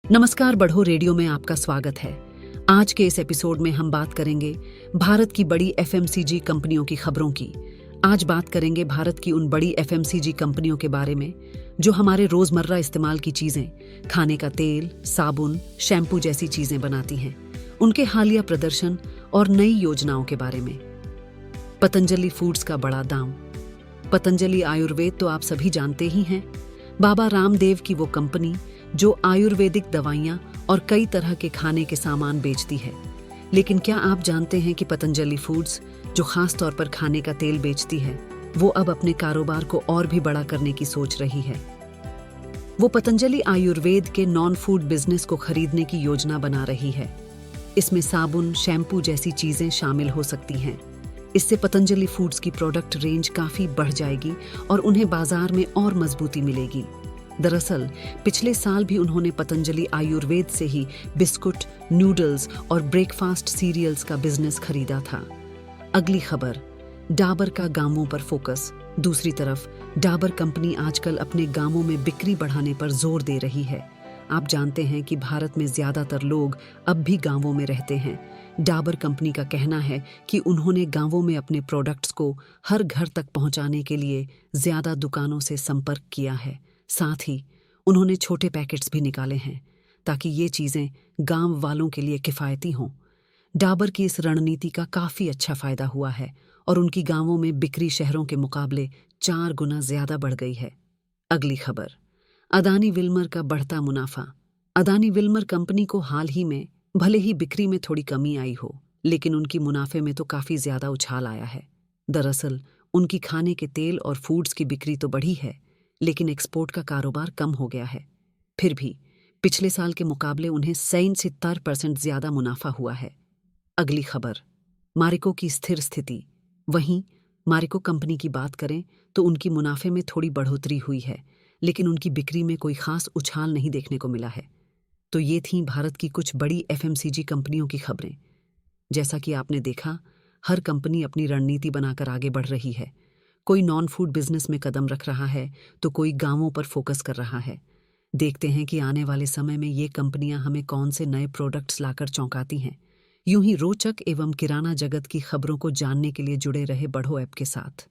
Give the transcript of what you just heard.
नमस्कार, बढ़ो रेडियो में आपका स्वागत है। आज के इस एपिसोड में हम बात करेंगे भारत की बड़ी एफएमसीजी कंपनियों की खबरों की। आज बात करेंगे भारत की उन बड़ी एफएमसीजी कंपनियों के बारे में जो हमारे रोजमर्रा इस्तेमाल की चीजें, खाने का तेल, साबुन, शैम्पू जैसी चीजें बनाती हैं। उनके हालिया प्रदर्शन और नई योजनाओं के बारे में। पतंजलि फूड्स का बड़ा दांव। पतंजलि आयुर्वेद तो आप सभी जानते ही हैं। बाबा रामदेव की वो कंपनी जो आयुर्वेदिक दवाइयाँ और कई तरह के खाने के सामान बेचती है। लेकिन क्या आप जानते हैं कि पतंजलि फूड्स, जो खास तौर पर खाने का तेल बेचती है, वो अब अपने कारोबार को और भी बड़ा करने की सोच रही है। वो पतंजलि आयुर्वेद के नॉन फूड बिजनेस को खरीदने की योजना बना रही है। इसमें साबुन, शैम्पू जैसी चीजें शामिल हो सकती हैं। इससे पतंजलि फूड्स की प्रोडक्ट रेंज काफी बढ़ जाएगी और उन्हें बाजार में और मजबूती मिलेगी। दरअसल पिछले साल भी उन्होंने पतंजलि आयुर्वेद से ही बिस्कुट, नूडल्स और ब्रेकफास्ट सीरियल्स का बिजनेस खरीदा था। अगली खबर, डाबर का गांवों पर फोकस। दूसरी तरफ डाबर कंपनी आजकल अपने गांवों में बिक्री बढ़ाने पर जोर दे रही है। आप जानते हैं कि भारत में ज्यादातर लोग अब भी गांवों में रहते हैं। डाबर कंपनी का कहना है कि उन्होंने गांवों में अपने प्रोडक्ट्स को हर घर तक पहुंचाने के लिए ज्यादा दुकानों से संपर्क किया है। साथ ही उन्होंने छोटे पैकेट्स भी निकाले हैं ताकि ये चीजें गांव वालों के लिए किफायती हों। डाबर की इस रणनीति का काफी अच्छा फायदा हुआ है और उनकी गांवों में बिक्री शहरों के मुकाबले 4 गुना ज्यादा बढ़ गई है। अगली खबर, अदानी विल्मर का बढ़ता मुनाफा। अदानी विल्मर कंपनी को हाल ही में भले ही बिक्री में थोड़ी कमी आई हो, लेकिन उनकी मुनाफे में तो काफी ज्यादा उछाल आया है। दरअसल उनकी खाने के तेल और फूड्स की बिक्री तो बढ़ी है, लेकिन एक्सपोर्ट का कारोबार कम हो गया है। फिर भी पिछले साल के मुकाबले उन्हें 67% ज्यादा मुनाफा हुआ है। अगली खबर, मारिको की स्थिर स्थिति। वहीं मारिको कंपनी की बात करें तो उनकी मुनाफे में थोड़ी बढ़ोतरी हुई है, लेकिन उनकी बिक्री में कोई खास उछाल नहीं देखने को मिला है। तो ये थीं भारत की कुछ बड़ी एफएमसीजी कंपनियों की खबरें। जैसा कि आपने देखा, हर कंपनी अपनी रणनीति बनाकर आगे बढ़ रही है। कोई नॉन फूड बिजनेस में कदम रख रहा है तो कोई गांवों पर फोकस कर रहा है। देखते हैं कि आने वाले समय में ये कंपनियां हमें कौन से नए प्रोडक्ट्स लाकर चौंकाती हैं। यूं ही रोचक एवं किराना जगत की खबरों को जानने के लिए जुड़े रहे बढ़ो ऐप के साथ।